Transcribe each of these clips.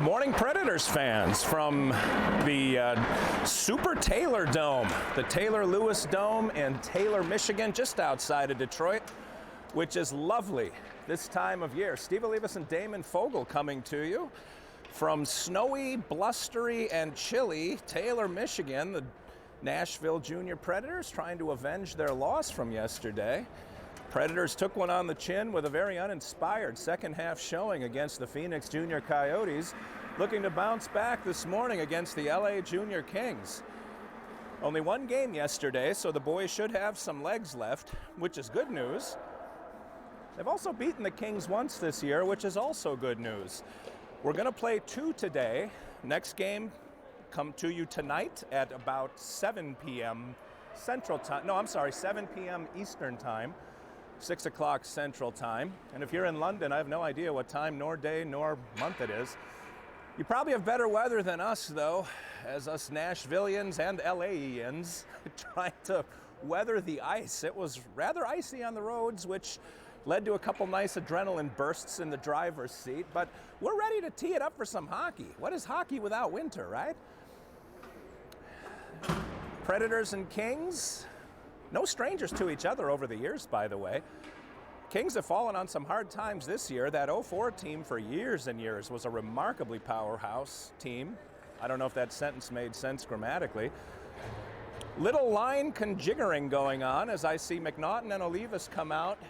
Good morning, Predators fans, from the Super Taylor Dome, the Taylor Lewis Dome in Taylor, Michigan, just outside of Detroit, which is lovely this time of year. Steve Olivas and Damon Fogel coming to you from snowy, blustery, and chilly Taylor, Michigan. The Nashville Junior Predators trying to avenge their loss from yesterday. Predators took one on the chin with a very uninspired second half showing against the Phoenix Junior Coyotes, looking to bounce back this morning against the LA Junior Kings. Only one game yesterday, so the boys should have some legs left, which is good news. They've also beaten the Kings once this year, which is also good news. We're going to play two today. Next game come to you tonight at about 7 p.m. Central Time. No, I'm sorry, 7 p.m. Eastern Time. 6 o'clock Central Time. And if you're in London, I have no idea what time, nor day, nor month it is. You probably have better weather than us, though, as us Nashvillians and LAians trying to weather the ice. It was rather icy on the roads, which led to a couple nice adrenaline bursts in the driver's seat. But we're ready to tee it up for some hockey. What is hockey without winter, right? Predators and Kings. No strangers to each other over the years, by the way. Kings have fallen on some hard times this year. That 04 team for years and years was a remarkably powerhouse team. I don't know if that sentence made sense grammatically. Little line conjiggering going on as I see McNaughton and Olivas come out.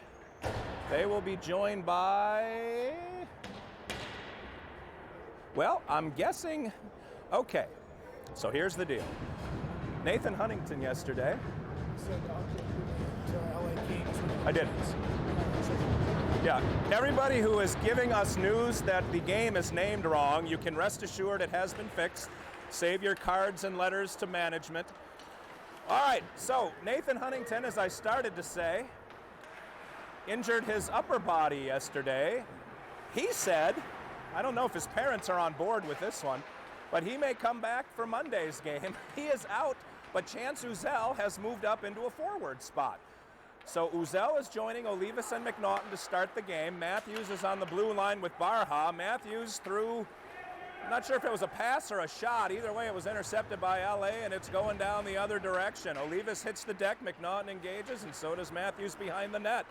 They will be joined by, well, I'm guessing, okay, so here's the deal. Nathan Huntington yesterday. I did. Yeah, everybody who is giving us news that the game is named wrong, you can rest assured it has been fixed. Save your cards and letters to management. All right, so Nathan Huntington, as I started to say, injured his upper body yesterday. He said, I don't know if his parents are on board with this one, but he may come back for Monday's game. He is out. But Chance Uzel has moved up into a forward spot. So Uzel is joining Olivas and McNaughton to start the game. Matthews is on the blue line with Barha. Matthews threw, I'm not sure if it was a pass or a shot. Either way, it was intercepted by LA, and it's going down the other direction. Olivas hits the deck, McNaughton engages, and so does Matthews behind the net.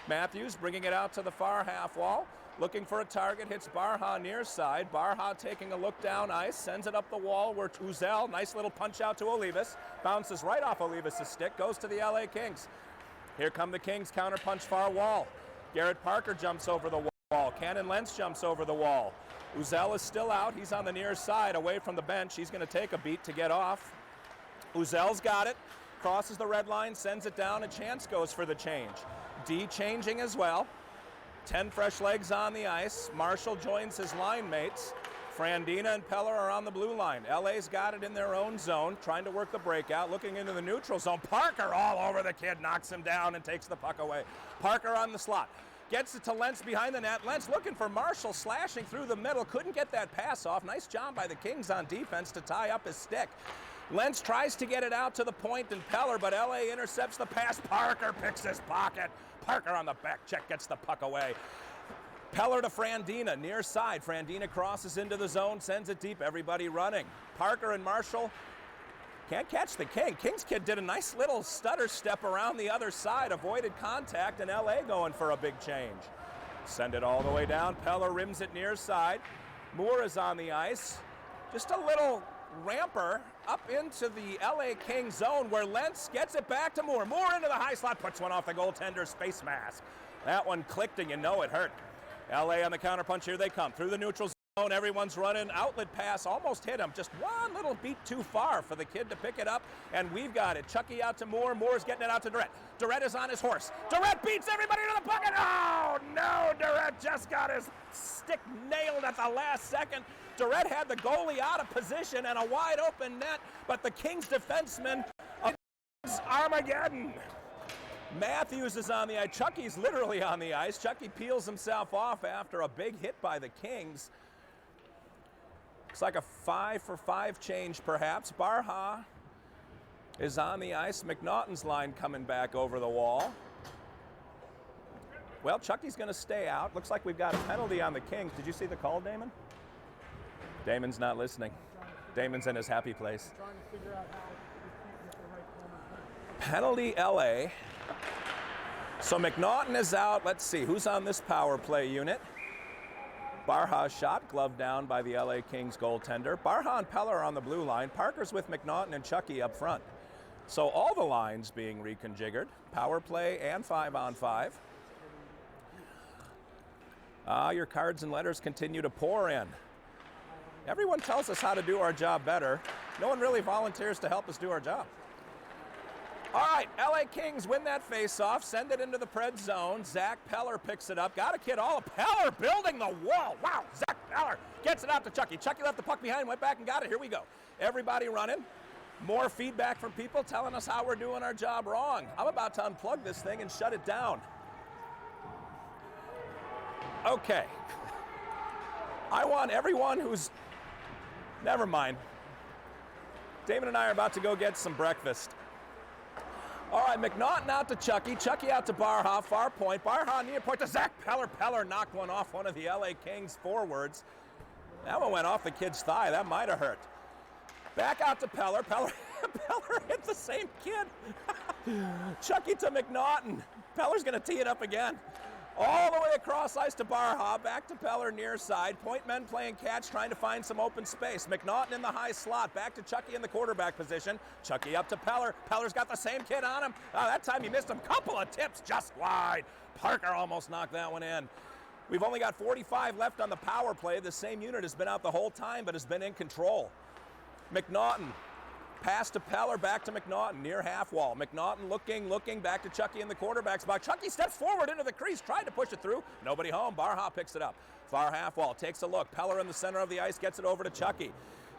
Matthews bringing it out to the far half wall. Looking for a target, hits Barha near side. Barha taking a look down ice, sends it up the wall where Uzel, nice little punch out to Olivas, bounces right off Olivas' stick, goes to the LA Kings. Here come the Kings, counter punch far wall. Garrett Parker jumps over the wall. Cannon Lentz jumps over the wall. Uzel is still out. He's on the near side, away from the bench. He's going to take a beat to get off. Uzel's got it, crosses the red line, sends it down, and Chance goes for the change. D changing as well. 10 fresh legs on the ice. Marshall joins his line mates. Frandina and Peller are on the blue line. LA's got it in their own zone, trying to work the breakout, looking into the neutral zone. Parker all over the kid, knocks him down and takes the puck away. Parker on the slot. Gets it to Lentz behind the net. Lentz looking for Marshall, slashing through the middle. Couldn't get that pass off. Nice job by the Kings on defense to tie up his stick. Lentz tries to get it out to the point and Peller, but LA intercepts the pass. Parker picks his pocket. Parker on the back check gets the puck away. Peller to Frandina, near side. Frandina crosses into the zone, sends it deep, everybody running. Parker and Marshall can't catch the King. King's kid did a nice little stutter step around the other side, avoided contact, and LA going for a big change. Send it all the way down. Peller rims it near side. Moore is on the ice. Just a little ramper up into the LA King zone where Lentz gets it back to Moore. Moore into the high slot, puts one off the goaltender's face mask. That one clicked and you know it hurt. LA on the counterpunch, here they come. Through the neutral zone, everyone's running. Outlet pass, almost hit him. Just one little beat too far for the kid to pick it up, and we've got it. Chucky out to Moore. Moore's getting it out to Durrett. Durrett is on his horse. Durrett beats everybody to the bucket. Oh, no, Durrett just got his stick nailed at the last second. Durrett had the goalie out of position and a wide open net, but the Kings defenseman, Armageddon. Matthews is on the ice. Chucky's literally on the ice. Chucky peels himself off after a big hit by the Kings. Looks like a 5-for-5 change, perhaps. Barha is on the ice. McNaughton's line coming back over the wall. Well, Chucky's going to stay out. Looks like we've got a penalty on the Kings. Did you see the call, Damon? Damon's not listening. Damon's in his happy place. Trying to figure out how we can't get the right corner. Penalty LA. So McNaughton is out. Let's see, who's on this power play unit? Barha's shot, gloved down by the LA Kings goaltender. Barha and Peller are on the blue line. Parker's with McNaughton and Chucky up front. So all the lines being reconfigured. Power play and 5-on-5. Your cards and letters continue to pour in. Everyone tells us how to do our job better. No one really volunteers to help us do our job. All right, LA Kings win that face-off, send it into the Pred zone. Zach Peller picks it up. Got a kid all of Peller building the wall. Wow, Zach Peller gets it out to Chucky. Chucky left the puck behind, went back and got it. Here we go. Everybody running. More feedback from people telling us how we're doing our job wrong. I'm about to unplug this thing and shut it down. Okay. I want everyone who's... Never mind. Damon and I are about to go get some breakfast. All right, McNaughton out to Chucky. Chucky out to Barha, far point. Barha near point to Zach Peller. Peller knocked one off one of the LA Kings forwards. That one went off the kid's thigh. That might have hurt. Back out to Peller. Peller hit the same kid. Chucky to McNaughton. Peller's going to tee it up again. All the way across ice to Barha, back to Peller near side. Point men playing catch, trying to find some open space. McNaughton in the high slot, back to Chucky in the quarterback position. Chucky up to Peller. Peller's got the same kid on him. That time he missed him. Couple of tips just wide. Parker almost knocked that one in. We've only got 45 left on the power play. The same unit has been out the whole time, but has been in control. McNaughton. Pass to Peller, back to McNaughton, near half wall. McNaughton looking, back to Chucky in the quarterback spot. Chucky steps forward into the crease, tried to push it through. Nobody home. Barha picks it up. Far half wall, takes a look. Peller in the center of the ice, gets it over to Chucky.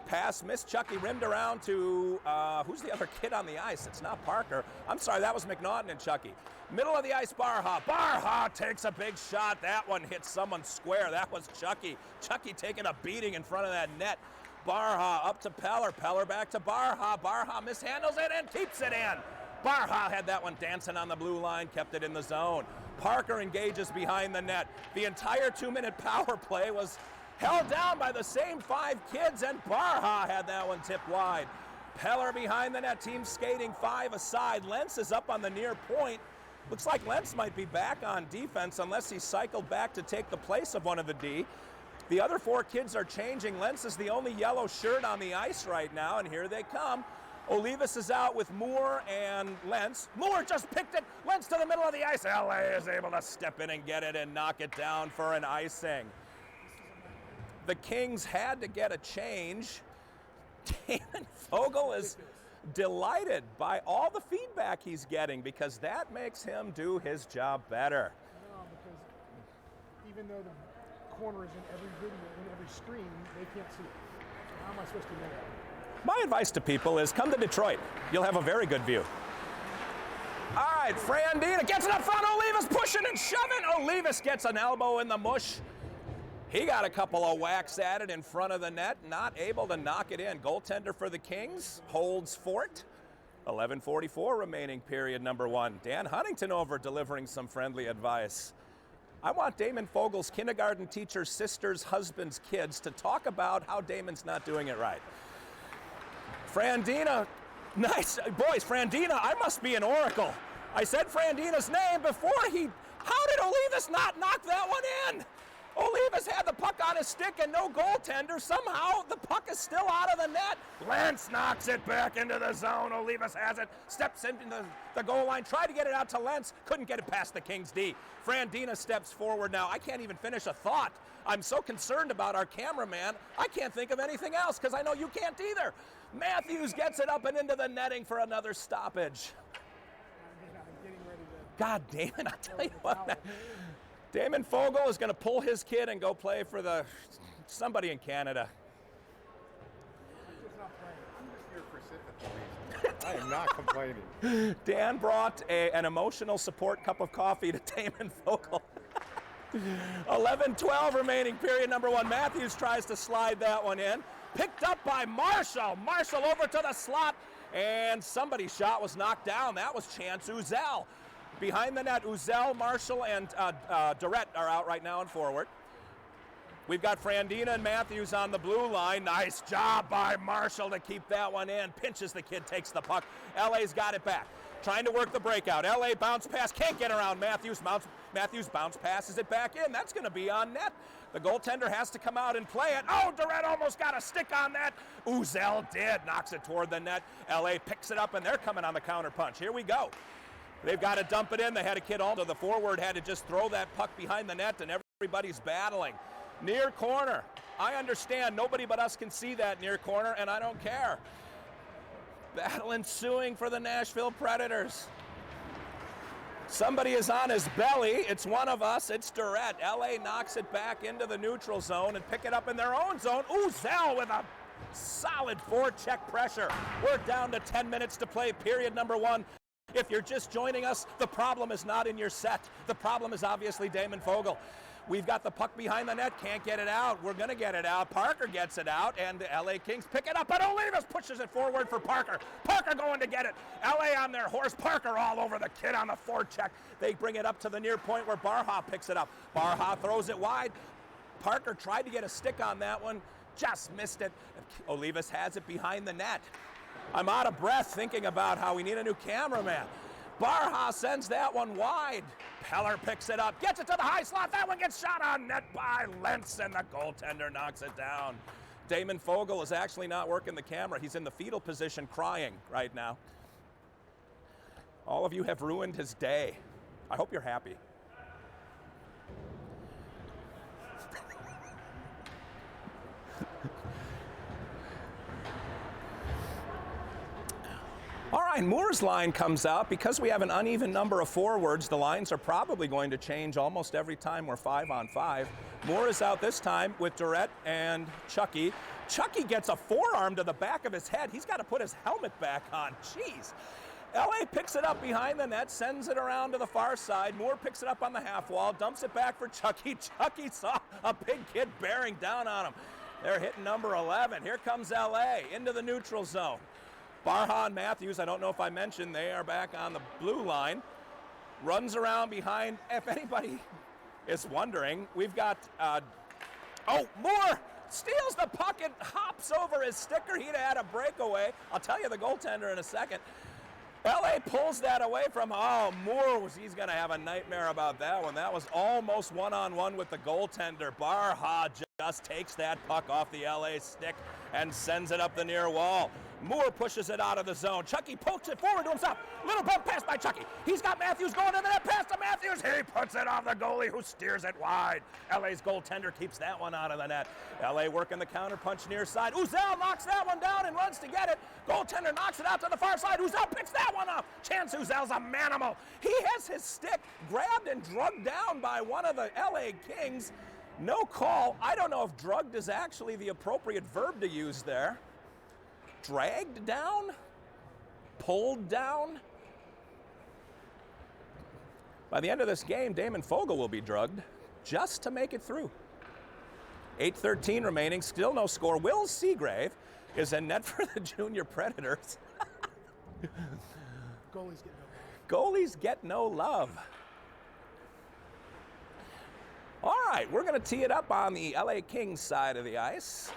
Pass missed. Chucky rimmed around to, who's the other kid on the ice? It's not Parker. I'm sorry, that was McNaughton and Chucky. Middle of the ice, Barha. Barha takes a big shot. That one hit someone square. That was Chucky. Chucky taking a beating in front of that net. Barha up to Peller. Peller back to Barha. Barha mishandles it and keeps it in. Barha had that one dancing on the blue line, kept it in the zone. Parker engages behind the net. The entire 2-minute power play was held down by the same 5 kids, and Barha had that one tipped wide. Peller behind the net, team skating 5 aside. Lentz is up on the near point. Looks like Lentz might be back on defense unless he cycled back to take the place of one of the D. The other 4 kids are changing. Lentz is the only yellow shirt on the ice right now, and here they come. Olivas is out with Moore and Lentz. Moore just picked it. Lentz to the middle of the ice. LA is able to step in and get it and knock it down for an icing. The Kings had to get a change. Damon Fogel is delighted by all the feedback he's getting because that makes him do his job better. No, because even though the corner is in every video, in every screen, they can't see it. So how am I supposed to know that? My advice to people is come to Detroit. You'll have a very good view. All right, Frandina gets it up front. Olivas pushing and shoving. Olivas gets an elbow in the mush. He got a couple of whacks at it in front of the net, not able to knock it in. Goaltender for the Kings holds fort. 11:44 remaining period number 1. Dan Huntington over delivering some friendly advice. I want Damon Fogel's kindergarten teacher's sister's husband's kids to talk about how Damon's not doing it right. Frandina, nice. Boys, Frandina, I must be an oracle. I said Frandina's name before he... How did Olivas not knock that one in? Olivas had the puck on his stick and no goaltender. Somehow the puck is still out of the net. Lentz knocks it back into the zone. Olivas has it, steps into the goal line, tried to get it out to Lentz, couldn't get it past the Kings D. Frandina steps forward now. I can't even finish a thought. I'm so concerned about our cameraman, I can't think of anything else because I know you can't either. Matthews gets it up and into the netting for another stoppage. God, Damon, I tell you what. Damon Fogel is going to pull his kid and go play for somebody in Canada. I'm just here for sympathy. I am not complaining. Dan brought an emotional support cup of coffee to Damon Fogel. 11:12 remaining period number 1. Matthews tries to slide that one in. Picked up by Marshall. Marshall over to the slot, and somebody's shot was knocked down. That was Chance Uzel. Behind the net, Uzel, Marshall, and Durrett are out right now and forward. We've got Frandina and Matthews on the blue line. Nice job by Marshall to keep that one in. Pinches the kid, takes the puck. LA's got it back. Trying to work the breakout. LA bounce pass, can't get around Matthews. Matthews bounce passes it back in. That's going to be on net. The goaltender has to come out and play it. Oh, Durrett almost got a stick on that. Uzel did, knocks it toward the net. LA picks it up, and they're coming on the counter punch. Here we go. They've got to dump it in. They had a kid also. The forward had to just throw that puck behind the net, and everybody's battling. Near corner. I understand nobody but us can see that near corner, and I don't care. Battle ensuing for the Nashville Predators. Somebody is on his belly. It's one of us. It's Durrett. LA knocks it back into the neutral zone and pick it up in their own zone. Uzel with a solid forecheck pressure. We're down to 10 minutes to play, period number 1. If you're just joining us, the problem is not in your set. The problem is obviously Damon Fogle. We've got the puck behind the net, can't get it out. We're going to get it out. Parker gets it out, and the LA Kings pick it up, but Olivas pushes it forward for Parker. Parker going to get it. LA on their horse. Parker all over the kid on the forecheck. They bring it up to the near point where Barha picks it up. Barha throws it wide. Parker tried to get a stick on that one, just missed it. Olivas has it behind the net. I'm out of breath thinking about how we need a new cameraman. Barha sends that one wide. Peller picks it up, gets it to the high slot. That one gets shot on net by Lentz, and the goaltender knocks it down. Damon Fogle is actually not working the camera. He's in the fetal position crying right now. All of you have ruined his day. I hope you're happy. All right, Moore's line comes out. Because we have an uneven number of forwards, the lines are probably going to change almost every time we're 5-on-5. Moore is out this time with Durrett and Chucky. Chucky gets a forearm to the back of his head. He's got to put his helmet back on. Jeez. LA picks it up behind the net, sends it around to the far side. Moore picks it up on the half wall, dumps it back for Chucky. Chucky saw a big kid bearing down on him. They're hitting number 11. Here comes LA into the neutral zone. Barha and Matthews, I don't know if I mentioned, they are back on the blue line. Runs around behind. If anybody is wondering, we've got, Moore steals the puck and hops over his sticker. He'd had a breakaway. I'll tell you the goaltender in a second. LA pulls that away from, Moore, he's going to have a nightmare about that one. That was almost one-on-one with the goaltender. Barha just takes that puck off the LA stick and sends it up the near wall. Moore pushes it out of the zone. Chucky pokes it forward to himself. Little bump pass by Chucky. He's got Matthews going to the net. Pass to Matthews. He puts it off the goalie who steers it wide. LA's goaltender keeps that one out of the net. LA working the counter punch near side. Uzel knocks that one down and runs to get it. Goaltender knocks it out to the far side. Uzel picks that one up. Chance Uzel's a manimal. He has his stick grabbed and drugged down by one of the LA Kings. No call. I don't know if drugged is actually the appropriate verb to use there. Dragged down? Pulled down? By the end of this game, Damon Fogle will be drugged just to make it through. 8:13 remaining, still no score. Will Seagrave is in net for the Junior Predators. Goalies get no love. Goalies get no love. All right, we're going to tee it up on the LA Kings side of the ice.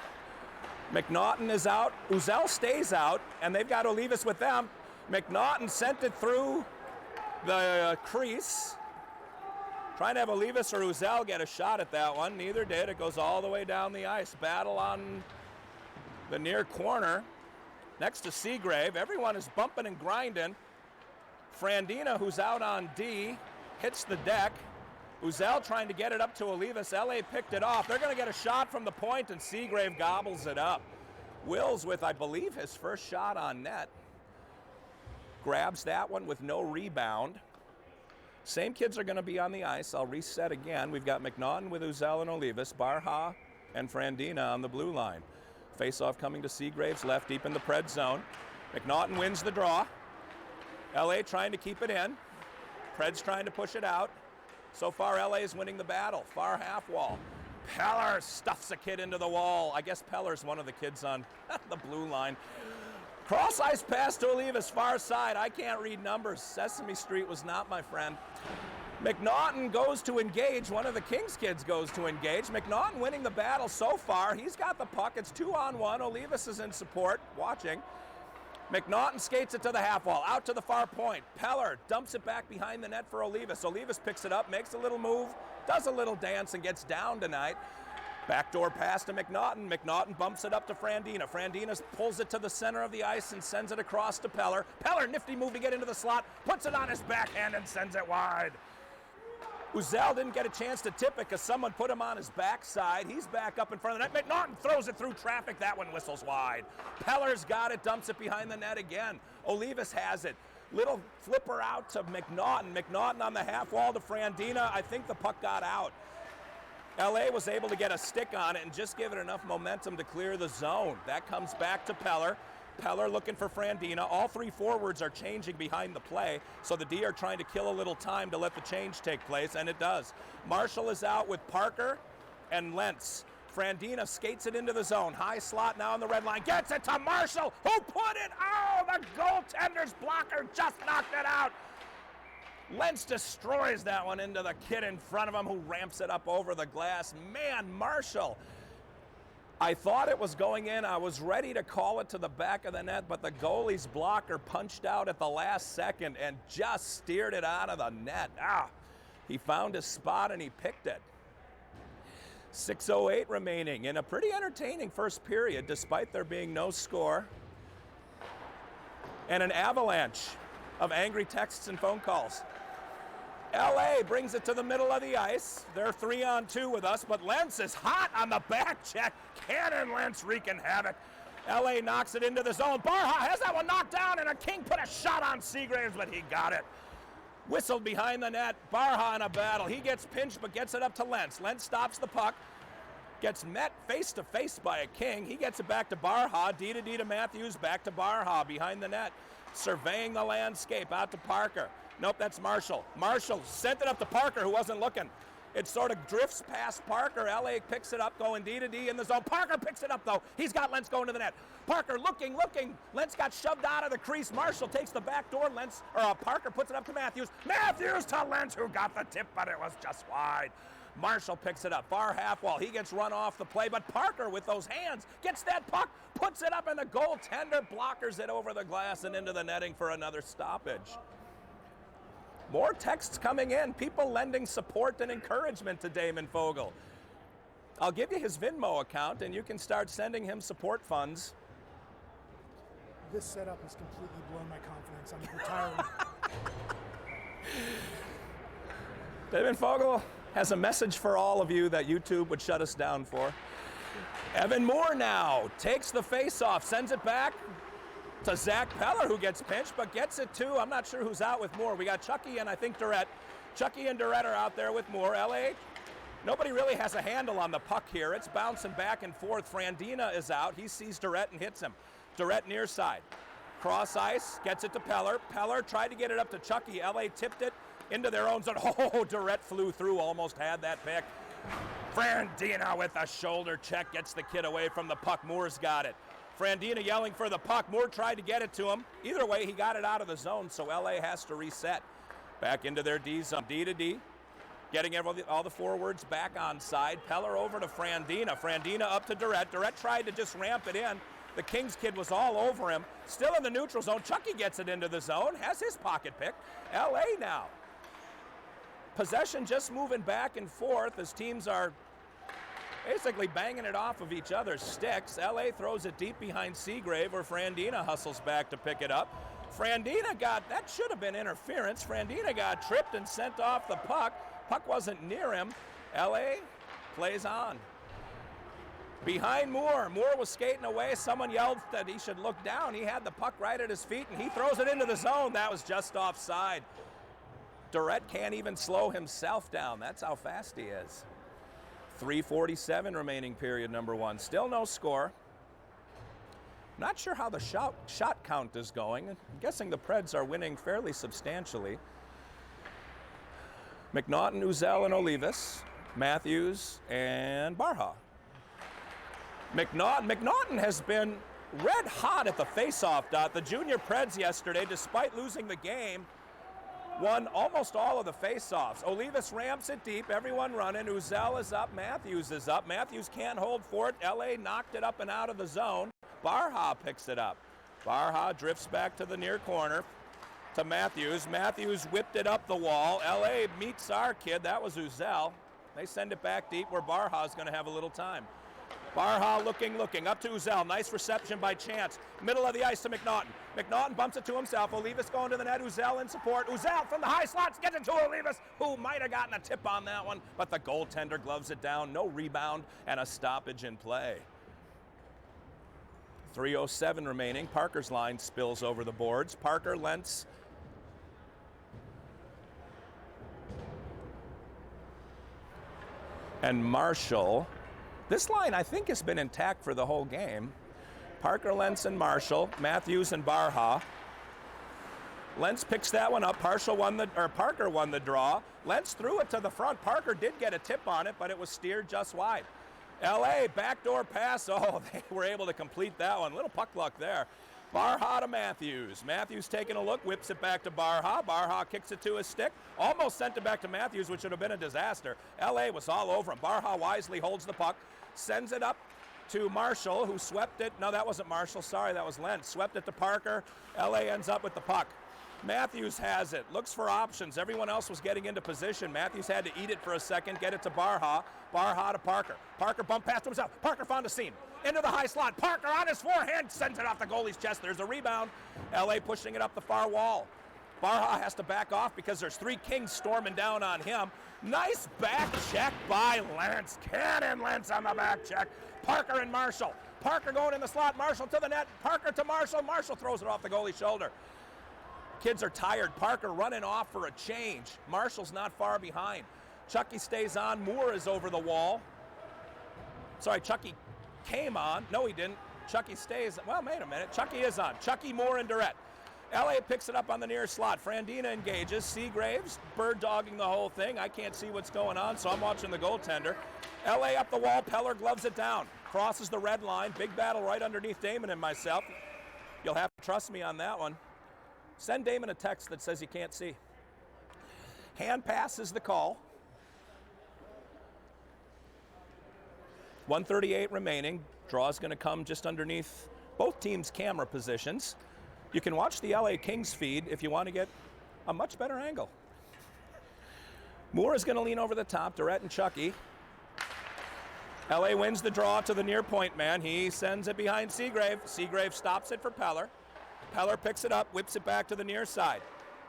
McNaughton is out. Uzel stays out, and they've got Olivas with them. McNaughton sent it through the crease. Trying to have Olivas or Uzel get a shot at that one. Neither did. It goes all the way down the ice. Battle on the near corner next to Seagrave. Everyone is bumping and grinding. Frandina, who's out on D, hits the deck. Uzel trying to get it up to Olivas. LA picked it off. They're going to get a shot from the point, and Seagrave gobbles it up. Wills with, I believe, his first shot on net. Grabs that one with no rebound. Same kids are going to be on the ice. I'll reset again. We've got McNaughton with Uzel and Olivas, Barha and Frandina on the blue line. Face-off coming to Seagrave's left, deep in the Pred zone. McNaughton wins the draw. LA trying to keep it in. Pred's trying to push it out. So far, LA is winning the battle. Far half wall. Peller stuffs a kid into the wall. I guess Peller's one of the kids on the blue line. Cross-ice pass to Olivas, far side. I can't read numbers. Sesame Street was not my friend. McNaughton goes to engage. One of the Kings kids goes to engage. McNaughton winning the battle so far. He's got the puck. It's 2-on-1. Olivas is in support, watching. McNaughton skates it to the half wall, out to the far point. Peller dumps it back behind the net for Olivas. Olivas picks it up, makes a little move, does a little dance, and gets down tonight. Backdoor pass to McNaughton. McNaughton bumps it up to Frandina. Frandina pulls it to the center of the ice and sends it across to Peller. Peller, nifty move to get into the slot, puts it on his backhand and sends it wide. Uzel didn't get a chance to tip it because someone put him on his backside. He's back up in front of the net. McNaughton throws it through traffic. That one whistles wide. Peller's got it, dumps it behind the net again. Olivas has it. Little flipper out to McNaughton. McNaughton on the half wall to Frandina. I think the puck got out. LA was able to get a stick on it and just give it enough momentum to clear the zone. That comes back to Peller. Peller looking for Frandina. All three forwards are changing behind the play, so the D are trying to kill a little time to let the change take place, and it does. Marshall is out with Parker and Lentz. Frandina skates it into the zone. High slot now on the red line. Gets it to Marshall, who put it. Oh, the goaltender's blocker just knocked it out. Lentz destroys that one into the kid in front of him, who ramps it up over the glass. Man, Marshall. I thought it was going in. I was ready to call it to the back of the net, but the goalie's blocker punched out at the last second and just steered it out of the net. He found his spot and he picked it. 6:08 remaining in a pretty entertaining first period, despite there being no score. And an avalanche of angry texts and phone calls. LA brings it to the middle of the ice. They're 3-on-2 with us, but Lentz is hot on the back check. Cannon Lentz wreaking havoc. LA knocks it into the zone. Barha has that one knocked down, and a King put a shot on Seagraves, but he got it. Whistled behind the net. Barha in a battle. He gets pinched, but gets it up to Lentz. Lentz stops the puck. Gets met face-to-face by a King. He gets it back to Barha. D to Matthews, back to Barha behind the net. Surveying the landscape out to Parker. Nope, that's Marshall. Marshall sent it up to Parker, who wasn't looking. It sort of drifts past Parker. LA picks it up, going D to D in the zone. Parker picks it up, though. He's got Lentz going to the net. Parker looking. Lentz got shoved out of the crease. Marshall takes the back door. Parker puts it up to Matthews. Matthews to Lentz, who got the tip, but it was just wide. Marshall picks it up, far half wall. He gets run off the play, but Parker with those hands gets that puck, puts it up, and the goaltender blockers it over the glass and into the netting for another stoppage. More texts coming in, people lending support and encouragement to Damon Fogle. I'll give you his Venmo account, and you can start sending him support funds. This setup has completely blown my confidence. I'm retiring. Damon Fogle has a message for all of you that YouTube would shut us down for. Evan Moore now takes the face-off, sends it back to Zach Peller, who gets pinched, but gets it too. I'm not sure who's out with Moore. We got Chucky and I think Durrett. Chucky and Durrett are out there with Moore. LA, nobody really has a handle on the puck here. It's bouncing back and forth. Frandina is out. He sees Durrett and hits him. Durrett near side. Cross ice, gets it to Peller. Peller tried to get it up to Chucky. LA tipped it into their own zone. Oh, Durrett flew through, almost had that pick. Frandina with a shoulder check gets the kid away from the puck. Moore's got it. Frandina yelling for the puck. Moore tried to get it to him. Either way, he got it out of the zone, so LA has to reset. Back into their D zone. D to D. Getting all the forwards back on side. Peller over to Frandina. Frandina up to Durrett. Durrett tried to just ramp it in. The Kings kid was all over him. Still in the neutral zone. Chucky gets it into the zone. Has his pocket picked. LA now. Possession just moving back and forth as teams are basically banging it off of each other's sticks. LA throws it deep behind Seagrave, where Frandina hustles back to pick it up. Frandina that should have been interference. Frandina got tripped and sent off the puck. Puck wasn't near him. LA plays on. Behind Moore. Moore was skating away. Someone yelled that he should look down. He had the puck right at his feet, and he throws it into the zone. That was just offside. Durrett can't even slow himself down. That's how fast he is. 3:47 remaining period number one. Still no score. Not sure how the shot count is going. I'm guessing the Preds are winning fairly substantially. McNaughton, Uzel, and Olivas. Matthews and Barha. McNaughton has been red hot at the faceoff dot. The junior Preds yesterday, despite losing the game, won almost all of the face-offs. Olivas ramps it deep, everyone running. Uzel is up, Matthews is up. Matthews can't hold for it. LA knocked it up and out of the zone. Barha picks it up. Barha drifts back to the near corner to Matthews. Matthews whipped it up the wall. LA meets our kid, that was Uzel. They send it back deep where Barha's gonna have a little time. Barha looking, up to Uzel. Nice reception by Chance. Middle of the ice to McNaughton. McNaughton bumps it to himself. Olivas going to the net. Uzel in support. Uzel from the high slots gets it to Olivas, who might have gotten a tip on that one, but the goaltender gloves it down. No rebound and a stoppage in play. 3:07 remaining. Parker's line spills over the boards. Parker, Lentz, and Marshall. This line, I think, has been intact for the whole game. Parker, Lentz, and Marshall. Matthews and Barha. Lentz picks that one up. Parker won the draw. Lentz threw it to the front. Parker did get a tip on it, but it was steered just wide. LA, backdoor pass. Oh, they were able to complete that one. Little puck luck there. Barha to Matthews. Matthews taking a look, whips it back to Barha. Barha kicks it to his stick. Almost sent it back to Matthews, which would have been a disaster. LA was all over him. Barha wisely holds the puck, sends it up to Marshall, who swept it. No, that wasn't Marshall. Sorry, that was Lentz. Swept it to Parker. LA ends up with the puck. Matthews has it, looks for options. Everyone else was getting into position. Matthews had to eat it for a second, get it to Barha. Barha to Parker. Parker bumped past himself. Parker found a seam. Into the high slot. Parker on his forehand sends it off the goalie's chest. There's a rebound. LA pushing it up the far wall. Barha has to back off because there's 3 Kings storming down on him. Nice back check by Lentz. Cannon Lentz on the back check. Parker and Marshall. Parker going in the slot. Marshall to the net. Parker to Marshall. Marshall throws it off the goalie's shoulder. Kids are tired. Parker running off for a change. Marshall's not far behind. Chucky stays on. Moore is over the wall. Sorry, Chucky came on. No, he didn't. Chucky stays. Well, wait a minute. Chucky is on. Chucky, Moore, and Durrett. LA picks it up on the near slot. Frandina engages. Seagraves bird dogging the whole thing. I can't see what's going on, so I'm watching the goaltender. LA up the wall. Peller gloves it down. Crosses the red line. Big battle right underneath Damon and myself. You'll have to trust me on that one. Send Damon a text that says you can't see. Hand pass is the call. 1:38 remaining. Draw's going to come just underneath both teams' camera positions. You can watch the LA Kings feed if you want to get a much better angle. Moore is going to lean over the top. Durrett and Chucky. LA wins the draw to the near point man. He sends it behind Seagrave. Seagrave stops it for Peller. Peller picks it up, whips it back to the near side.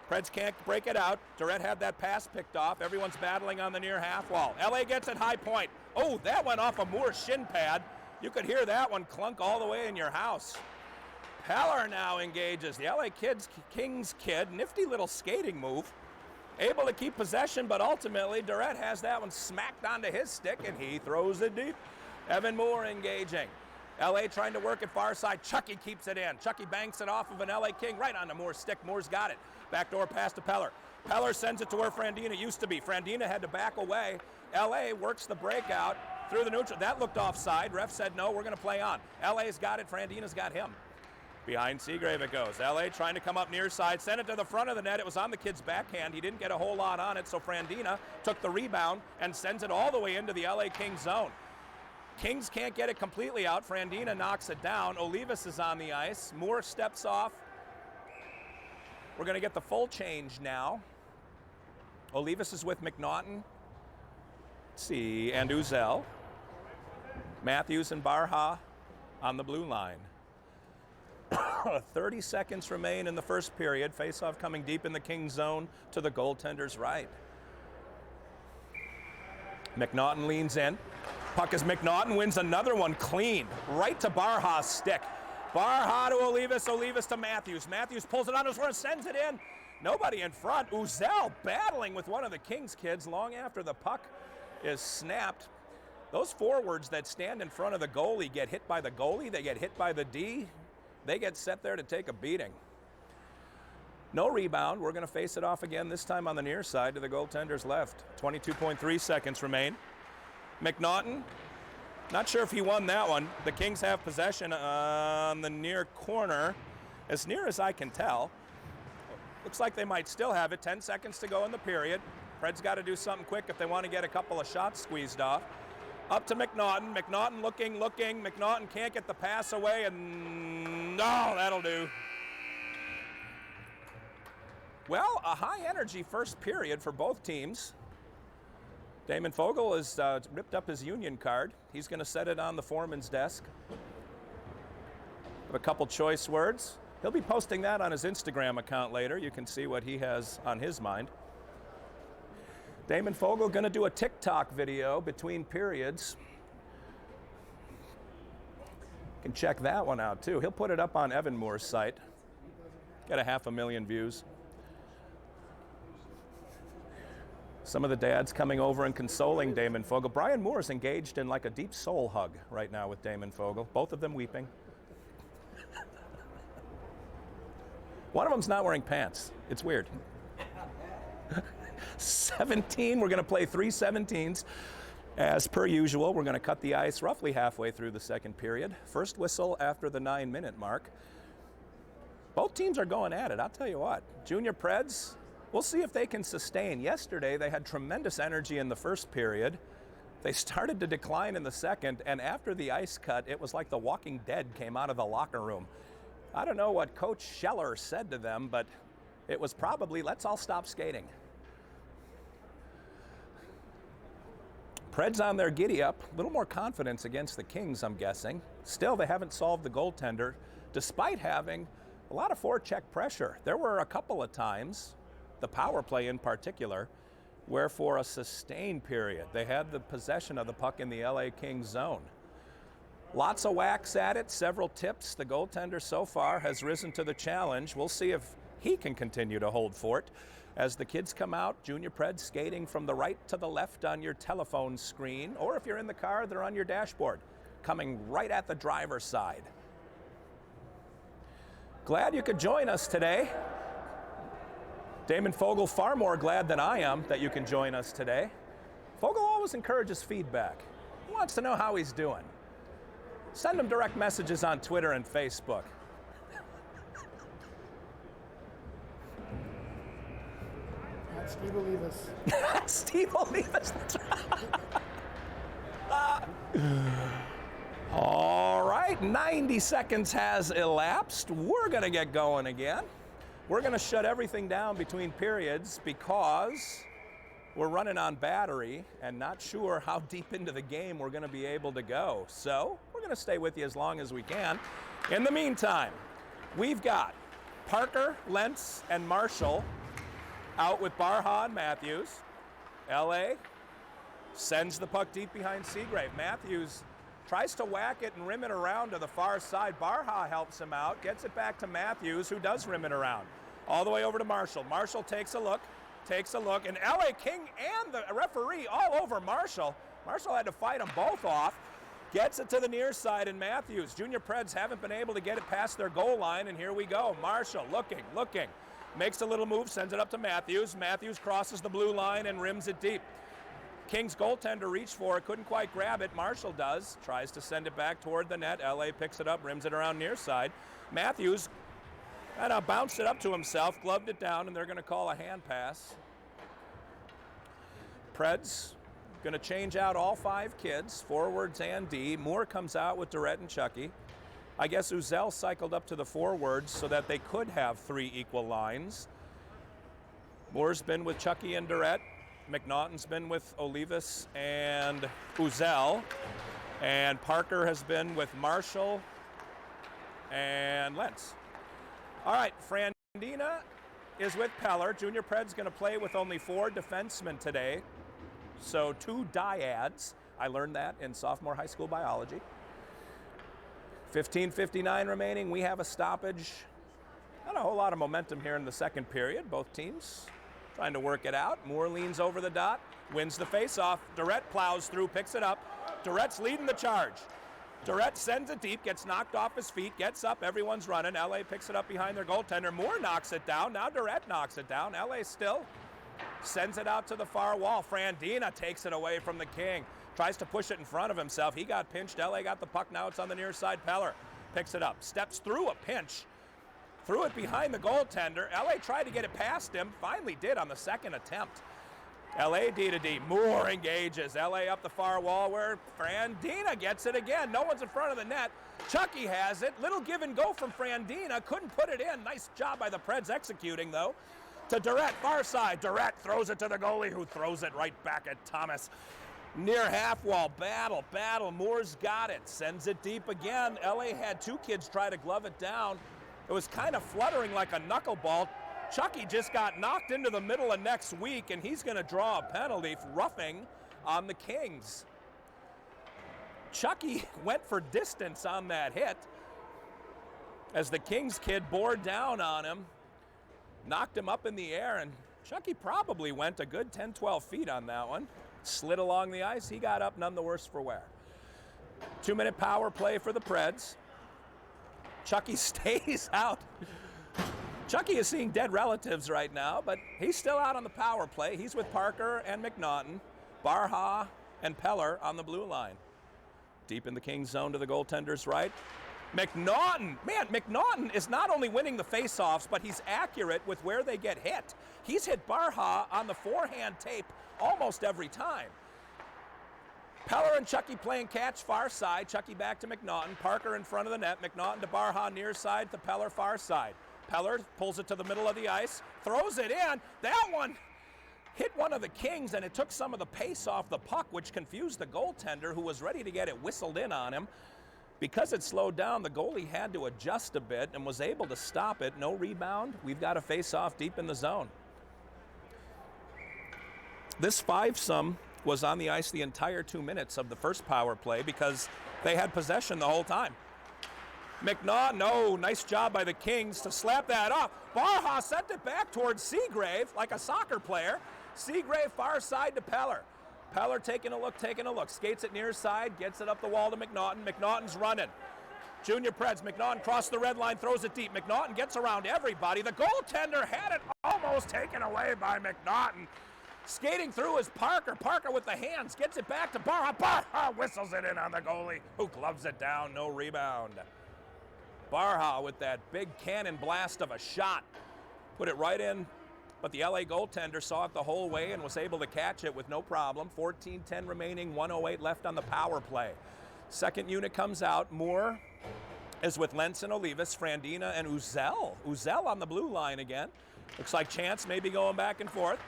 Preds can't break it out. Durrett had that pass picked off. Everyone's battling on the near half wall. LA gets it high point. Oh, that went off of Moore's shin pad. You could hear that one clunk all the way in your house. Peller now engages. The LA Kings kid, nifty little skating move. Able to keep possession, but ultimately Durrett has that one smacked onto his stick, and he throws it deep. Evan Moore engaging. LA trying to work it far side. Chucky keeps it in. Chucky banks it off of an LA King right onto Moore's stick. Moore's got it. Backdoor pass to Peller. Peller sends it to where Frandina used to be. Frandina had to back away. LA works the breakout through the neutral. That looked offside. Ref said no, we're going to play on. LA's got it. Frandina's got him. Behind Seagrave it goes. LA trying to come up near side. Sent it to the front of the net. It was on the kid's backhand. He didn't get a whole lot on it, so Frandina took the rebound and sends it all the way into the LA Kings zone. Kings can't get it completely out. Frandina knocks it down. Olivas is on the ice. Moore steps off. We're going to get the full change now. Olivas is with McNaughton. Let's see, and Uzel. Matthews and Barha on the blue line. 30 seconds remain in the first period. Faceoff coming deep in the Kings zone to the goaltender's right. McNaughton leans in. Puck as McNaughton wins another one clean, right to Barha's stick. Barha to Olivas, Olivas to Matthews. Matthews pulls it on his front, sends it in. Nobody in front. Uzel battling with one of the Kings kids long after the puck is snapped. Those forwards that stand in front of the goalie get hit by the goalie, they get hit by the D. They get set there to take a beating. No rebound. We're going to face it off again, this time on the near side to the goaltender's left. 22.3 seconds remain. McNaughton, not sure if he won that one. The Kings have possession on the near corner, as near as I can tell. Looks like they might still have it. 10 seconds to go in the period. Preds got to do something quick if they want to get a couple of shots squeezed off. Up to McNaughton. McNaughton looking. McNaughton can't get the pass away, and no, that'll do. Well, a high-energy first period for both teams. Damon Fogel has ripped up his union card. He's going to set it on the foreman's desk. Have a couple choice words. He'll be posting that on his Instagram account later. You can see what he has on his mind. Damon Fogel going to do a TikTok video between periods. You can check that one out too. He'll put it up on Evan Moore's site. Get 500,000 views. Some of the dads coming over and consoling Damon Fogel. Brian Moore's engaged in like a deep soul hug right now with Damon Fogel. Both of them weeping. One of them's not wearing pants. It's weird. 17, we're going to play 3 17s. As per usual, we're going to cut the ice roughly halfway through the second period. First whistle after the 9-minute mark. Both teams are going at it, I'll tell you what. Junior Preds, we'll see if they can sustain. Yesterday, they had tremendous energy in the first period. They started to decline in the second, and after the ice cut, it was like the Walking Dead came out of the locker room. I don't know what Coach Scheller said to them, but it was probably, let's all stop skating. Preds on their giddy up, a little more confidence against the Kings, I'm guessing. Still, they haven't solved the goaltender, despite having a lot of forecheck pressure. There were a couple of times, the power play in particular, where for a sustained period, they had the possession of the puck in the LA Kings zone. Lots of whacks at it, several tips. The goaltender so far has risen to the challenge. We'll see if he can continue to hold fort. As the kids come out, Junior Preds skating from the right to the left on your telephone screen, or if you're in the car, they're on your dashboard, coming right at the driver's side. Glad you could join us today. Damon Fogel far more glad than I am that you can join us today. Fogel always encourages feedback. He wants to know how he's doing. Send him direct messages on Twitter and Facebook. Steve will leave us. Steve will leave us. All right, 90 seconds has elapsed. We're going to get going again. We're going to shut everything down between periods because we're running on battery and not sure how deep into the game we're going to be able to go. So we're going to stay with you as long as we can. In the meantime, we've got Parker, Lentz, and Marshall out with Barha and Matthews. LA sends the puck deep behind Seagrave. Matthews tries to whack it and rim it around to the far side. Barha helps him out, gets it back to Matthews, who does rim it around. All the way over to Marshall. Marshall takes a look, and LA King and the referee all over Marshall. Marshall had to fight them both off. Gets it to the near side, and Matthews. Junior Preds haven't been able to get it past their goal line, and here we go. Marshall looking. Makes a little move, sends it up to Matthews. Matthews crosses the blue line and rims it deep. King's goaltender reached for it, couldn't quite grab it. Marshall does, tries to send it back toward the net. LA picks it up, rims it around near side. Matthews kind of bounced it up to himself, gloved it down, and they're going to call a hand pass. Preds going to change out all 5 kids, forwards and D. Moore comes out with Durrett and Chucky. I guess Uzel cycled up to the forwards so that they could have 3 equal lines. Moore's been with Chucky and Durrett. McNaughton's been with Olivas and Uzel. And Parker has been with Marshall and Lentz. All right, Frandina is with Peller. Junior Pred's going to play with only 4 defensemen today. So 2 dyads. I learned that in sophomore high school biology. 15:59 remaining. We have a stoppage. Not a whole lot of momentum here in the second period. Both teams trying to work it out. Moore leans over the dot, wins the faceoff. Durrett plows through, picks it up. Durrett's leading the charge. Durrett sends it deep, gets knocked off his feet, gets up, everyone's running. LA picks it up behind their goaltender. Moore knocks it down. Now Durrett knocks it down. LA still sends it out to the far wall. Frandina takes it away from the King. Tries to push it in front of himself. He got pinched. LA got the puck. Now it's on the near side. Peller picks it up. Steps through a pinch. threw it behind the goaltender. LA tried to get it past him, finally did on the second attempt. LA D to D. Moore engages. LA up the far wall where Frandina gets it again. No one's in front of the net. Chucky has it. Little give and go from Frandina. Couldn't put it in. Nice job by the Preds executing, though. To Durrett, far side. Durrett throws it to the goalie, who throws it right back at Thomas. Near half wall. Battle. Moore's got it. Sends it deep again. LA had two kids try to glove it down. It was kind of fluttering like a knuckleball. Chucky just got knocked into the middle of next week, and he's going to draw a penalty for roughing on the Kings. Chucky went for distance on that hit as the Kings kid bore down on him, knocked him up in the air, and Chucky probably went a good 10, 12 feet on that one. Slid along the ice. He got up none the worse for wear. 2-minute power play for the Preds. Chucky stays out. Chucky is seeing dead relatives right now, but he's still out on the power play. He's with Parker and McNaughton, Barha and Peller on the blue line. Deep in the Kings zone to the goaltender's right. McNaughton is not only winning the faceoffs, but he's accurate with where they get hit. He's hit Barha on the forehand tape almost every time. Peller and Chucky playing catch far side. Chucky back to McNaughton. Parker in front of the net. McNaughton to Barha near side to Peller far side. Peller pulls it to the middle of the ice, throws it in. That one hit one of the Kings, and it took some of the pace off the puck, which confused the goaltender, who was ready to get it whistled in on him. Because it slowed down, the goalie had to adjust a bit and was able to stop it. No rebound. We've got a face-off deep in the zone. This fivesome was on the ice the entire 2 minutes of the first power play because they had possession the whole time. McNaughton, nice job by the Kings to slap that off. Barha sent it back towards Seagrave like a soccer player. Seagrave far side to Peller. Peller taking a look, skates it near side, gets it up the wall to McNaughton. McNaughton's running. Junior Preds, McNaughton crossed the red line, throws it deep. McNaughton gets around everybody. The goaltender had it almost taken away by McNaughton. Skating through is Parker. Parker with the hands, gets it back to Barha. Barha whistles it in on the goalie, who gloves it down, no rebound. Barha with that big cannon blast of a shot. Put it right in, but the LA goaltender saw it the whole way and was able to catch it with no problem. 14-10 remaining, 1:08 left on the power play. Second unit comes out. Moore is with Lentz and Olivas, Frandina and Uzel. Uzel on the blue line again. Looks like Chance may be going back and forth.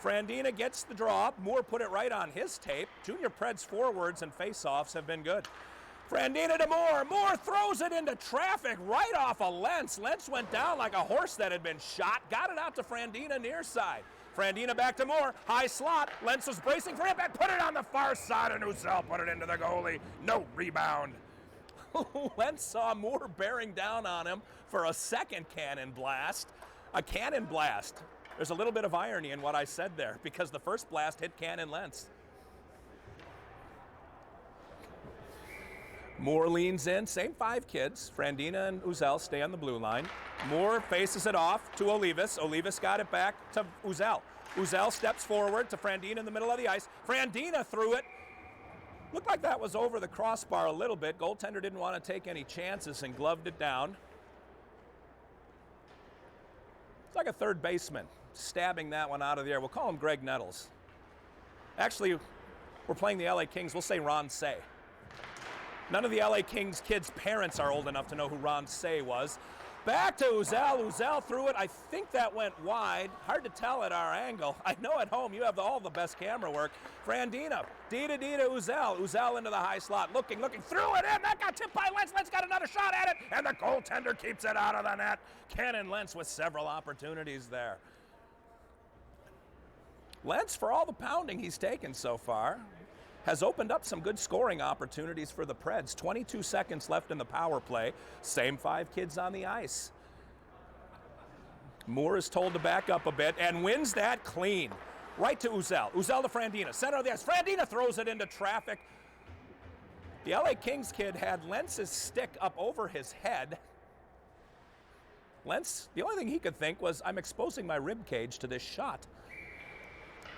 Frandina gets the draw. Moore put it right on his tape. Junior Preds forwards and faceoffs have been good. Frandina to Moore. Moore throws it into traffic right off of Lentz. Lentz went down like a horse that had been shot. Got it out to Frandina near side. Frandina back to Moore. High slot. Lentz was bracing for it, but put it on the far side, and Uzel put it into the goalie. No rebound. Lentz saw Moore bearing down on him for a second cannon blast. A cannon blast. There's a little bit of irony in what I said there, because the first blast hit Cannon Lentz. Moore leans in, same five kids. Frandina and Uzel stay on the blue line. Moore faces it off to Olivas. Olivas got it back to Uzel. Uzel steps forward to Frandina in the middle of the ice. Frandina threw it. Looked like that was over the crossbar a little bit. Goaltender didn't want to take any chances and gloved it down. It's like a third baseman stabbing that one out of the air. We'll call him Greg Nettles. Actually, we're playing the LA Kings. We'll say Ron Say. None of the LA Kings kids' parents are old enough to know who Ron Say was. Back to Uzel. Uzel threw it. I think that went wide. Hard to tell at our angle. I know at home you have all the best camera work. Frandina, D to Uzel. Uzel into the high slot. Looking, threw it in. That got tipped by Lentz. Lentz got another shot at it, and the goaltender keeps it out of the net. Cannon Lentz with several opportunities there. Lentz, for all the pounding he's taken so far, has opened up some good scoring opportunities for the Preds. 22 seconds left in the power play. Same five kids on the ice. Moore is told to back up a bit and wins that clean. Right to Uzel. Uzel to Frandina. Center of the ice. Frandina throws it into traffic. The LA Kings kid had Lentz's stick up over his head. Lentz, the only thing he could think was, I'm exposing my rib cage to this shot.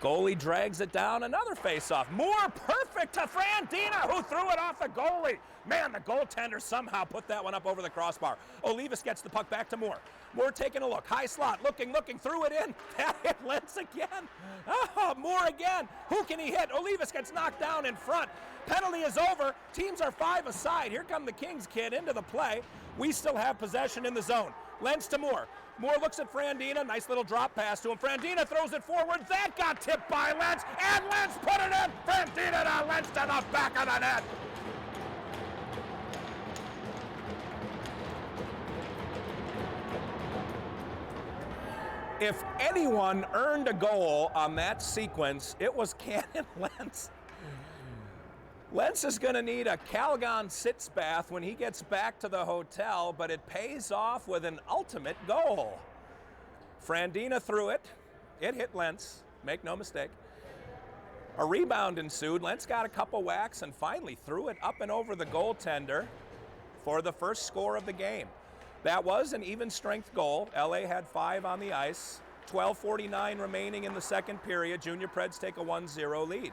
Goalie drags it down, another face-off. Moore, perfect to Frandina, who threw it off the goalie. Man, the goaltender somehow put that one up over the crossbar. Olivas gets the puck back to Moore. Moore taking a look, high slot, looking, threw it in. That hit Lentz again. Oh, Moore again. Who can he hit? Olivas gets knocked down in front. Penalty is over. Teams are 5 aside. Here come the Kings kid into the play. We still have possession in the zone. Lentz to Moore. Moore looks at Frandina, nice little drop pass to him. Frandina throws it forward. That got tipped by Lentz, and Lentz put it in. Frandina to Lentz to the back of the net. If anyone earned a goal on that sequence, it was Cannon Lentz. Lentz is going to need a Calgon sitz bath when he gets back to the hotel, but it pays off with an ultimate goal. Frandina threw it. It hit Lentz, make no mistake. A rebound ensued. Lentz got a couple whacks and finally threw it up and over the goaltender for the first score of the game. That was an even strength goal. LA had 5 on the ice. 12:49 remaining in the second period. Junior Preds take a 1-0 lead.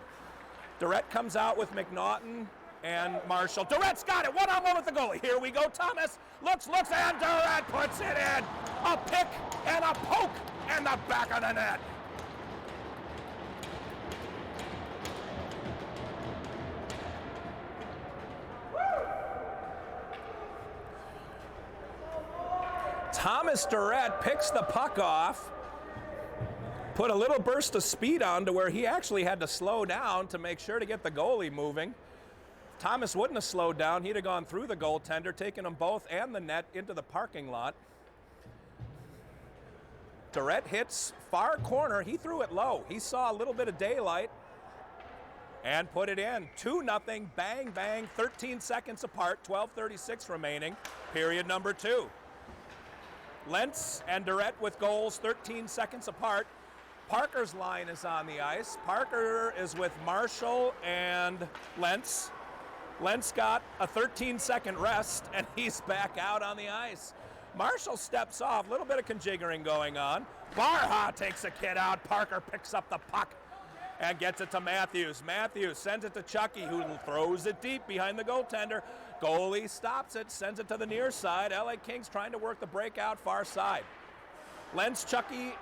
Durrett comes out with McNaughton and Marshall. Durrett's got it, one-on-one with the goalie. Here we go, Thomas looks, and Durrett puts it in. A pick and a poke and the back of the net. Thomas Durrett picks the puck off, put a little burst of speed on to where he actually had to slow down to make sure to get the goalie moving. If Thomas wouldn't have slowed down, he'd have gone through the goaltender, taking them both and the net into the parking lot. Durrett hits far corner. He threw it low. He saw a little bit of daylight and put it in. 2-0, bang, bang, 13 seconds apart, 12:36 remaining, period number 2. Lentz and Durrett with goals 13 seconds apart. Parker's line is on the ice. Parker is with Marshall and Lentz. Lentz got a 13-second rest, and he's back out on the ice. Marshall steps off, a little bit of conjiggering going on. Barha takes a kid out. Parker picks up the puck and gets it to Matthews. Matthews sends it to Chucky, who throws it deep behind the goaltender. Goalie stops it, sends it to the near side. LA Kings trying to work the breakout far side. Lentz, Chucky,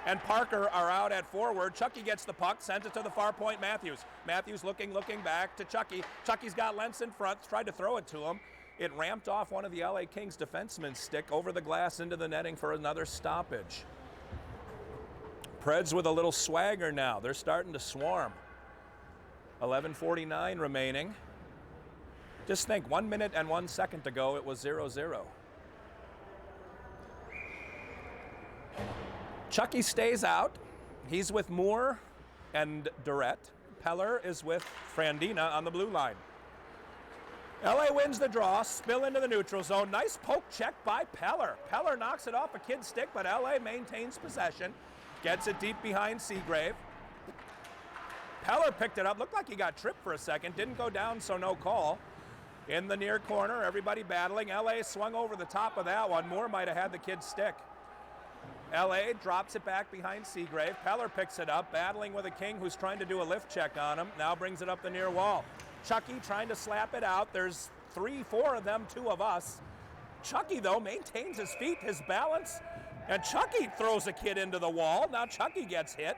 and Parker are out at forward. Chucky gets the puck, sends it to the far point, Matthews. Matthews looking back to Chucky. Chucky's got Lentz in front, tried to throw it to him. It ramped off one of the LA Kings defensemen's stick over the glass into the netting for another stoppage. Preds with a little swagger now. They're starting to swarm. 11:49 remaining. Just think, 1 minute and 1 second to go, it was 0-0. Chucky stays out. He's with Moore and Durrett. Peller is with Frandina on the blue line. LA wins the draw, spill into the neutral zone. Nice poke check by Peller. Peller knocks it off a kid's stick, but LA maintains possession. Gets it deep behind Seagrave. Peller picked it up. Looked like he got tripped for a second. Didn't go down, so no call. In the near corner, everybody battling. LA swung over the top of that one. Moore might have had the kid's stick. LA drops it back behind Seagrave. Peller picks it up, battling with a King who's trying to do a lift check on him. Now brings it up the near wall. Chucky trying to slap it out. There's 3-4 of them, 2 of us. Chucky, though, maintains his feet, his balance, and Chucky throws a kid into the wall. Now Chucky gets hit.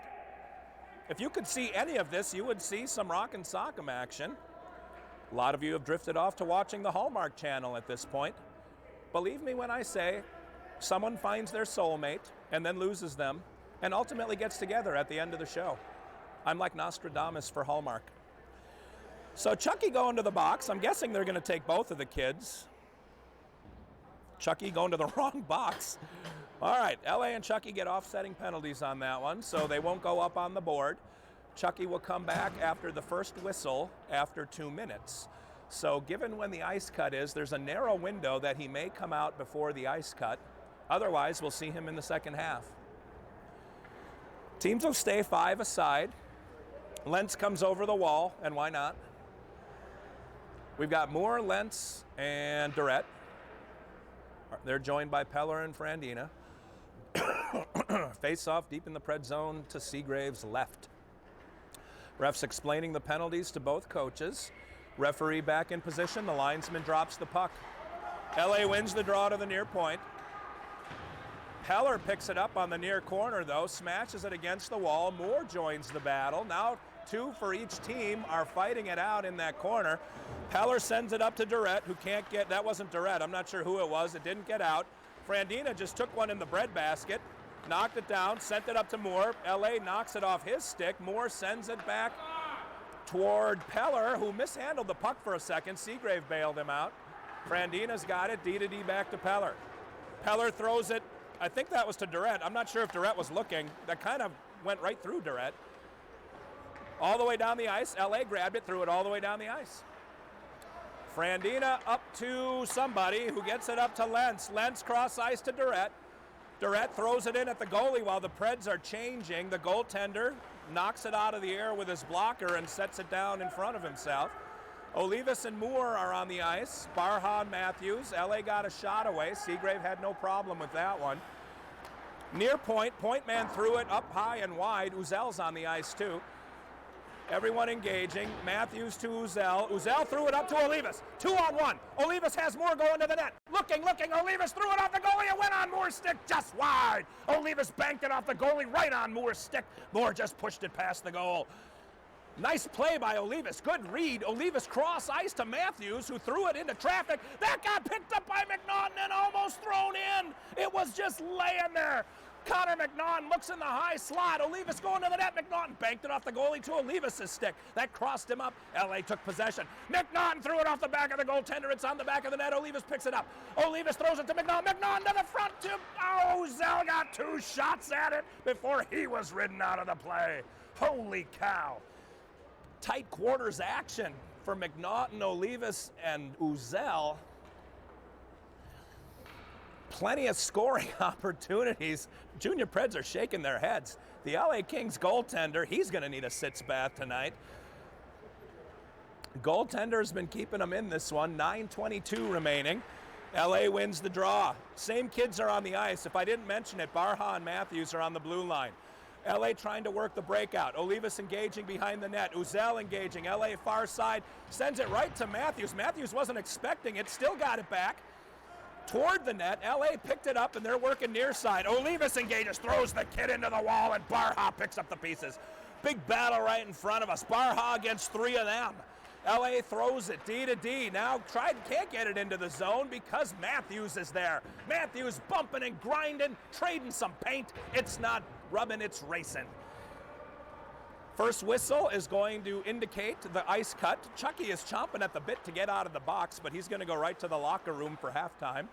If you could see any of this, you would see some rock and sock'em action. A lot of you have drifted off to watching the Hallmark Channel at this point. Believe me when I say, someone finds their soulmate and then loses them and ultimately gets together at the end of the show. I'm like Nostradamus for Hallmark. So Chucky going to the box. I'm guessing they're going to take both of the kids. Chucky going to the wrong box. All right, LA and Chucky get offsetting penalties on that one, so they won't go up on the board. Chucky will come back after the first whistle after 2 minutes. So given when the ice cut is, there's a narrow window that he may come out before the ice cut. Otherwise, we'll see him in the second half. Teams will stay 5 aside. Lentz comes over the wall, and why not? We've got Moore, Lentz, and Durrett. They're joined by Peller and Frandina. Face off deep in the Pred zone to Seagrave's left. Refs explaining the penalties to both coaches. Referee back in position. The linesman drops the puck. LA wins the draw to the near point. Peller picks it up on the near corner, though, smashes it against the wall. Moore joins the battle. Now 2 for each team are fighting it out in that corner. Peller sends it up to Durrett, who can't get, that wasn't Durrett, I'm not sure who it was, it didn't get out. Frandina just took one in the breadbasket, knocked it down, sent it up to Moore. LA knocks it off his stick. Moore sends it back toward Peller, who mishandled the puck for a second. Seagrave bailed him out. Frandina's got it, D to D back to Peller. Peller throws it, I think that was to Durrett. I'm not sure if Durrett was looking. That kind of went right through Durrett. All the way down the ice. LA grabbed it, threw it all the way down the ice. Frandina up to somebody who gets it up to Lentz. Lentz cross ice to Durrett. Durrett throws it in at the goalie while the Preds are changing. The goaltender knocks it out of the air with his blocker and sets it down in front of himself. Olivas and Moore are on the ice. Barha and Matthews. LA got a shot away. Seagrave had no problem with that one. Near point, point man threw it up high and wide. Uzel's on the ice too. Everyone engaging. Matthews to Uzel. Uzel threw it up to Olivas. 2-on-1. Olivas has Moore going to the net. Looking. Olivas threw it off the goalie. It went on Moore's stick just wide. Olivas banked it off the goalie right on Moore's stick. Moore just pushed it past the goal. Nice play by Olivas. Good read. Olivas cross ice to Matthews, who threw it into traffic. That got picked up by McNaughton and almost thrown in. It was just laying there. Connor McNaughton looks in the high slot. Olivas going to the net. McNaughton banked it off the goalie to Olivas' stick. That crossed him up. LA took possession. McNaughton threw it off the back of the goaltender. It's on the back of the net. Olivas picks it up. Olivas throws it to McNaughton. McNaughton to the front to... Oh, Zell got 2 shots at it before he was ridden out of the play. Holy cow. Tight quarters action for McNaughton, Olivas, and Uzel. Plenty of scoring opportunities. Junior Preds are shaking their heads. The LA Kings goaltender, he's going to need a sitz bath tonight. Goaltender's been keeping them in this one. 9:22 remaining. LA wins the draw. Same kids are on the ice. If I didn't mention it, Barha and Matthews are on the blue line. LA trying to work the breakout. Olivas engaging behind the net. Uzel engaging. LA far side. Sends it right to Matthews. Matthews wasn't expecting it. Still got it back toward the net. LA picked it up and they're working near side. Olivas engages. Throws the kid into the wall and Barha picks up the pieces. Big battle right in front of us. Barha against 3 of them. LA throws it D to D. Now can't get it into the zone because Matthews is there. Matthews bumping and grinding, trading some paint. It's not rubbing, it's racing. First whistle is going to indicate the ice cut. Chucky is chomping at the bit to get out of the box, but he's going to go right to the locker room for halftime.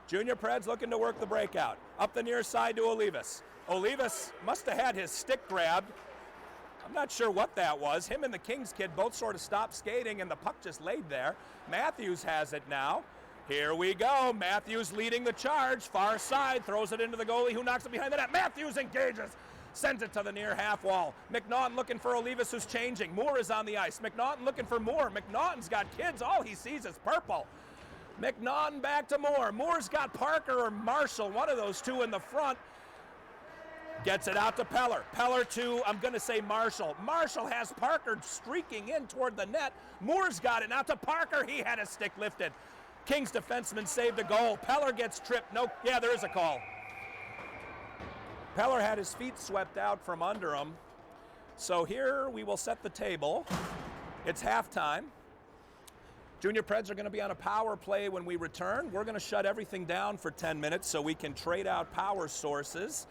Junior Preds looking to work the breakout. Up the near side to Olivas. Olivas must have had his stick grabbed. I'm not sure what that was. Him and the Kings kid both sort of stopped skating and the puck just laid there. Matthews has it now. Here we go. Matthews leading the charge. Far side, throws it into the goalie who knocks it behind the net. Matthews engages. Sends it to the near half wall. McNaughton looking for Olivas, who's changing. Moore is on the ice. McNaughton looking for Moore. McNaughton's got kids. All he sees is purple. McNaughton back to Moore. Moore's got Parker or Marshall, one of those two in the front. Gets it out to Peller. Peller to, I'm going to say Marshall. Marshall has Parker streaking in toward the net. Moore's got it. Now to Parker. He had his stick lifted. Kings defenseman saved a goal. Peller gets tripped. No, yeah, there is a call. Peller had his feet swept out from under him. So here we will set the table. It's halftime. Junior Preds are going to be on a power play when we return. We're going to shut everything down for 10 minutes so we can trade out power sources.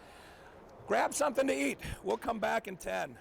Grab something to eat. We'll come back in 10.